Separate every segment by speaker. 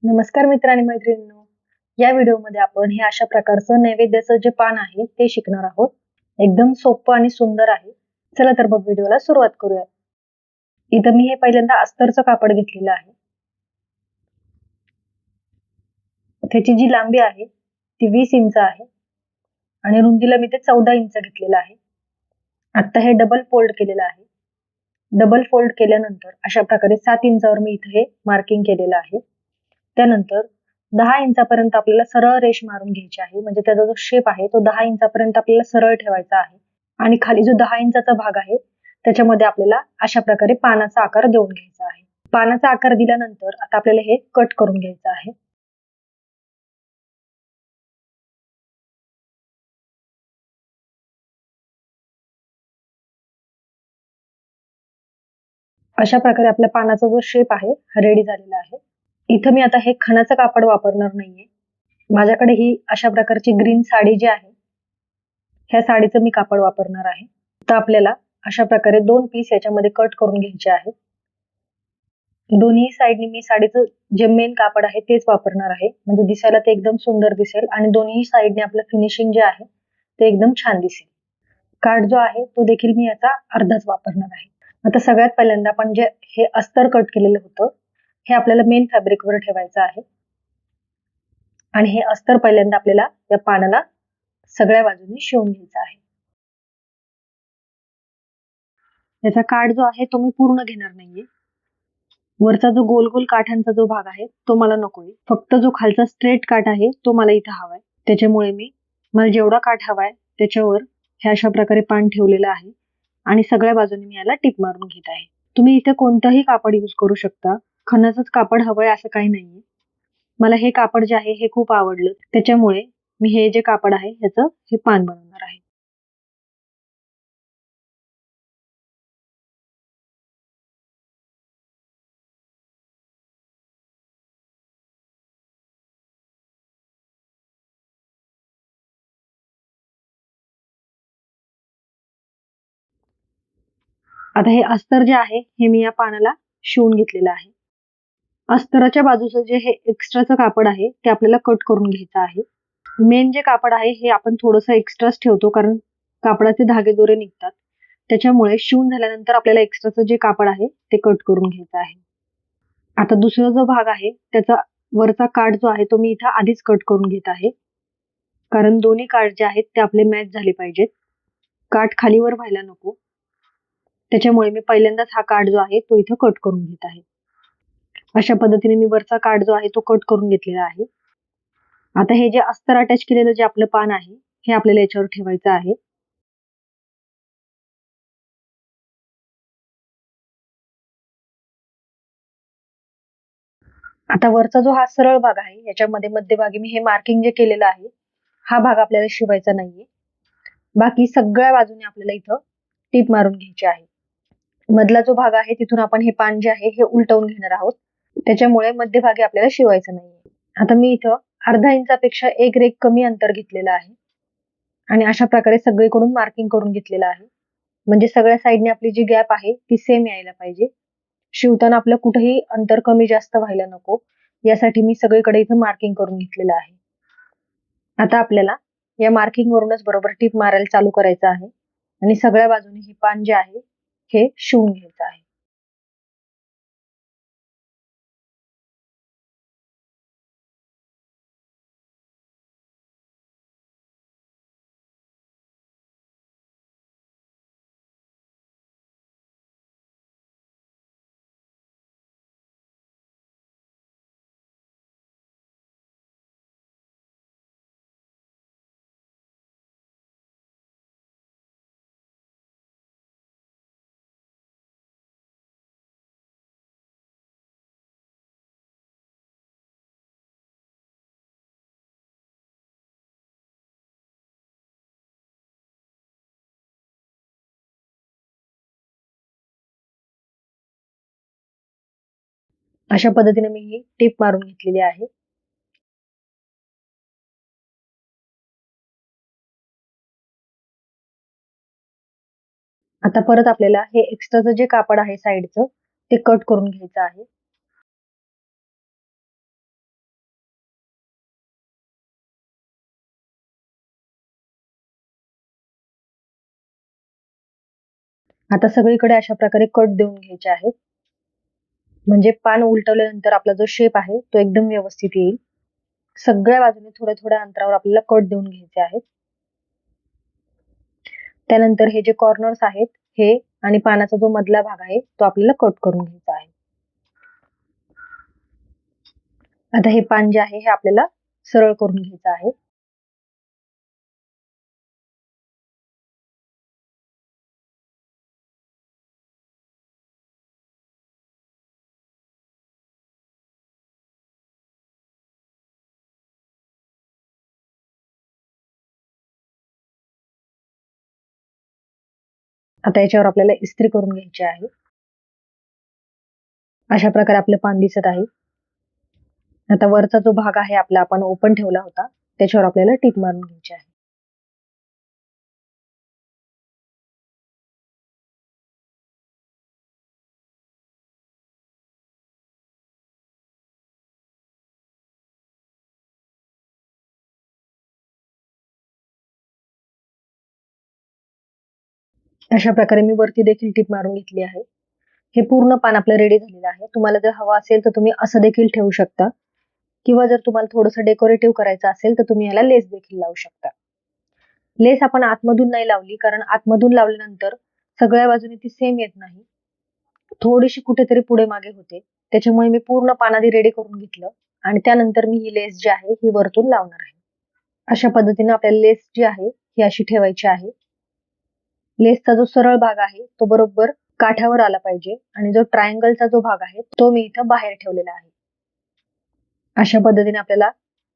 Speaker 1: नमस्कार मित्र आणि मैत्रिणींनो. या व्हिडिओमध्ये आपण हे अशा प्रकारचं नैवेद्याचं जे पान आहे ते शिकणार आहोत. एकदम सोपं आणि सुंदर आहे. चला तर मग व्हिडिओला सुरुवात करूया. इथं मी हे पहिल्यांदा अस्तरचं कापड घेतलेलं आहे. त्याची जी लांबी आहे ती 20 इंच आहे आणि रुंदीला मी ते 14 इंच घेतलेलं आहे. आता हे डबल फोल्ड केलेलं आहे. डबल फोल्ड केल्यानंतर अशा प्रकारे 7 इंचावर मी इथे हे मार्किंग केलेलं आहे. त्यानंतर 10 इंचापर्यंत आपल्याला सरळ रेष मारून घ्यायची आहे. म्हणजे त्याचा जो शेप आहे तो 10 इंचापर्यंत आपल्याला सरळ ठेवायचा आहे. आणि खाली जो 10 इंचाचा भाग आहे त्याच्यामध्ये आपल्याला अशा प्रकारे पानाचा आकार देऊन घ्यायचा आहे. पानाचा आकार दिल्यानंतर आता आपल्याला हे कट करून घ्यायचं आहे. अशा प्रकारे आपल्या पानाचा जो शेप आहे हा रेडी झालेला आहे. इथं मी आता हे खणाचं कापड वापरणार नाहीये. माझ्याकडे ही अशा प्रकारची ग्रीन साडी जी आहे ह्या साडीचं मी कापड वापरणार आहे. तर आपल्याला अशा प्रकारे 2 पीस याच्यामध्ये कट करून घ्यायचे आहेत. दोन्ही साईडनी मी साडीचं जे मेन कापड आहे तेच वापरणार आहे. म्हणजे दिसायला ते एकदम सुंदर दिसेल आणि दोन्ही साईडने आपलं फिनिशिंग जे आहे ते एकदम छान दिसेल. काठ जो आहे तो देखील मी याचा अर्धाच वापरणार आहे. आता सगळ्यात पहिल्यांदा आपण जे हे अस्तर कट केलेलं होतं हे आपल्याला मेन फॅब्रिकवर ठेवायचं आहे आणि हे अस्तर पहिल्यांदा आपल्याला या पानाला सगळ्या बाजूनी शिवून घ्यायचं आहे. याचा काठ जो आहे तो मी पूर्ण घेणार नाहीये. वरचा जो गोल गोल काठांचा जो भाग आहे तो मला नकोय. फक्त जो खालचा स्ट्रेट काठ आहे तो मला इथं हवाय. त्याच्यामुळे मला जेवढा काठ हवाय त्याच्यावर हे अशा प्रकारे पान ठेवलेलं आहे आणि सगळ्या बाजूने मी याला टिप मारून घेत आहे. तुम्ही इथे कोणतंही कापड यूज करू शकता. खणाचंच कापड हवंय असं काही नाहीये. मला हे कापड जे आहे हे खूप आवडलं. त्याच्यामुळे मी हे जे कापड आहे ह्याचं हे पान बनवणार आहे. आता हे अस्तर जे आहे हे मी या पानाला शिवून घेतलेलं आहे. अस्तराच्या बाजूचं जे हे एक्स्ट्राचं कापड आहे ते आपल्याला कट करून घ्यायचं आहे. मेन जे कापड आहे हे आपण थोडंसं एक्स्ट्राच ठेवतो कारण कापडाचे धागे दोरे निघतात. त्याच्यामुळे शिवून झाल्यानंतर आपल्याला एक्स्ट्राचं जे कापड आहे ते कट करून घ्यायचं आहे. आता दुसरा जो भाग आहे त्याचा वरचा काठ जो आहे तो मी इथं आधीच कट करून घेत आहे. कारण दोन्ही काठ जे आहेत ते आपले मॅच झाले पाहिजेत. काठ खालीवर व्हायला नको. त्याच्यामुळे मी पहिल्यांदाच हा काठ जो आहे तो इथं कट करून घेत आहे. अशा पद्धतीने मी वरचा काठ जो आहे तो कट करून घेतलेला आहे. आता हे जे अस्तर अटॅच केलेलं जे आपलं पान आहे हे आपल्याला याच्यावर ठेवायचं आहे. आता वरचा जो हा सरळ भाग आहे याच्यामध्ये मध्यभागी मी हे मार्किंग जे केलेलं आहे हा भाग आपल्याला शिवायचा नाहीये. बाकी सगळ्या बाजूने आपल्याला इथं टीप मारून घ्यायची आहे. मधला जो भाग आहे तिथून आपण हे पान जे आहे हे उलटवून घेणार आहोत. त्याच्यामुळे मध्यभागी आपल्याला शिवायचं नाहीये. आता मी इथं अर्धा इंचापेक्षा एक रेघ कमी अंतर घेतलेलं आहे आणि अशा प्रकारे सगळीकडून मार्किंग करून घेतलेलं आहे. म्हणजे सगळ्या साईडने आपली जी गॅप आहे ती सेम यायला पाहिजे. शिवताना आपलं कुठेही अंतर कमी जास्त व्हायला नको यासाठी मी सगळीकडे इथं मार्किंग करून घेतलेलं आहे. आता आपल्याला या मार्किंग वरूनच बरोबर टीप मारायला चालू करायचं आहे आणि सगळ्या बाजूने हे पान जे आहे हे शिवून घ्यायचं आहे. अशा पद्धतीने मी ही टीप मारून घेतलेली आहे. आता परत आपल्याला हे एक्स्ट्राचं जे कापड आहे साईडचं ते कट करून घ्यायचं आहे. आता सगळीकडे अशा प्रकारे कट देऊन घ्यायचे आहेत, म्हणजे पान उलटवल्यानंतर आपला जो शेप आहे तो एकदम व्यवस्थित येईल. सगळ्या बाजूने थोड्या थोड्या अंतरावर आपल्याला कट देऊन घ्यायचे आहेत. त्यानंतर हे जे कॉर्नर्स आहेत हे आणि पानाचा जो मधला भाग आहे तो आपल्याला कट करून घ्यायचा आहे. आता हे पान जे आहे हे आपल्याला सरळ करून घ्यायचं आहे. आता याच्यावर आपल्याला इस्त्री करून घ्यायची आहे. अशा प्रकारे आपले पान दिसत आहे. आता वरचा जो भाग आहे आपला आपण ओपन ठेवला होता त्याच्यावर आपल्याला टीप मारून घ्यायची आहे. अशा प्रकारे मी वरती देखील टीप मारून घेतली आहे. हे पूर्ण पान आपलं रेडी झालेलं आहे. तुम्हाला जर हवं असेल तर तुम्ही असं देखील ठेवू शकता, किंवा जर तुम्हाला थोडंसं डेकोरेटिव्ह करायचं असेल तर तुम्ही याला लेस देखील लावू शकता. लेस आपण आतमधून नाही लावली, कारण आतमधून लावल्यानंतर सगळ्या बाजूने ती सेम येत नाही, थोडीशी कुठेतरी पुढे मागे होते. त्याच्यामुळे मी पूर्ण पान आधी रेडी करून घेतलं आणि त्यानंतर मी ही लेस जी आहे ही वरतून लावणार आहे. अशा पद्धतीने आपल्याला लेस जी आहे ही अशी ठेवायची आहे. लेसचा जो सरळ भाग आहे तो बरोबर काठावर आला पाहिजे आणि जो ट्रायंगलचा जो भाग आहे तो मी इथं बाहेर ठेवलेला आहे. अशा पद्धतीने आपल्याला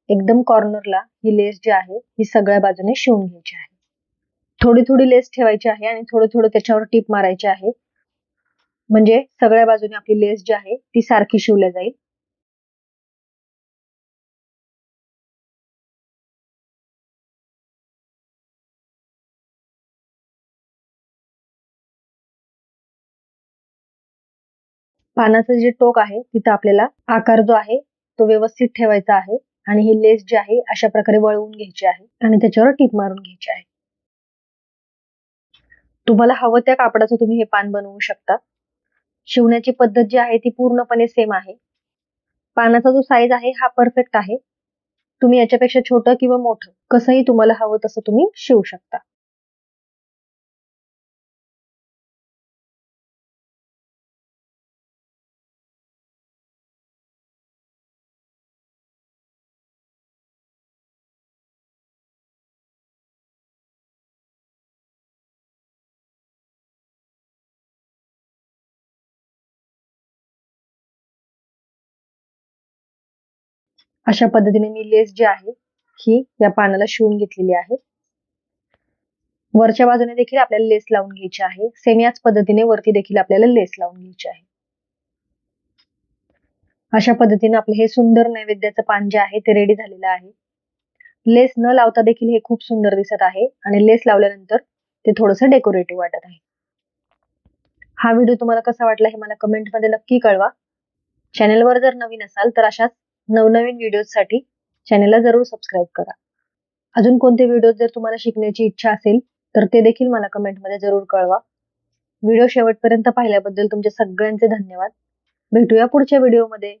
Speaker 1: एकदम कॉर्नरला ही लेस जी आहे ही सगळ्या बाजूने शिवून घ्यायची आहे. थोडी थोडी लेस ठेवायची आहे आणि थोडं थोडं त्याच्यावर टीप मारायची आहे, म्हणजे सगळ्या बाजूने आपली लेस जी आहे ती सारखी शिवल्या जाईल. पानाचं जे टोक आहे तिथं आपल्याला आकार जो आहे तो व्यवस्थित ठेवायचा आहे आणि ही लेस जी आहे अशा प्रकारे वळवून घ्यायची आहे आणि त्याच्यावर टीप मारून घ्यायची आहे. तुम्हाला हवं त्या कापडाचं तुम्ही हे पान बनवू शकता. शिवण्याची पद्धत जी आहे ती पूर्णपणे सेम आहे. पानाचा जो साईज आहे हा परफेक्ट आहे. तुम्ही याच्यापेक्षा छोटं किंवा मोठं कसंही तुम्हाला हवं तसं तुम्ही शिवू शकता. अशा पद्धतीने मी लेस जी आहे ही या पानाला शिवून घेतलेली आहे. वरच्या बाजूने देखील आपल्याला लेस लावून घ्यायची आहे. सेम याच पद्धतीने वरती देखील आपल्याला लेस लावून घ्यायची आहे. अशा पद्धतीने आपलं हे सुंदर नैवेद्याचं पान जे आहे ते रेडी झालेलं आहे. लेस न लावता देखील हे खूप सुंदर दिसत आहे आणि लेस लावल्यानंतर ते थोडंसं डेकोरेटिव्ह वाटत आहे. हा व्हिडिओ तुम्हाला कसा वाटला हे मला कमेंटमध्ये नक्की कळवा. चॅनलवर जर नवीन असाल तर अशाच नवनवीन व्हिडिओसाठी चॅनलला जरूर सबस्क्राईब करा. अजून कोणते व्हिडिओ जर तुम्हाला शिकण्याची इच्छा असेल तर ते देखील मला कमेंटमध्ये जरूर कळवा. व्हिडिओ शेवटपर्यंत पाहिल्याबद्दल तुमचे सगळ्यांचे धन्यवाद. भेटूया पुढच्या व्हिडिओमध्ये.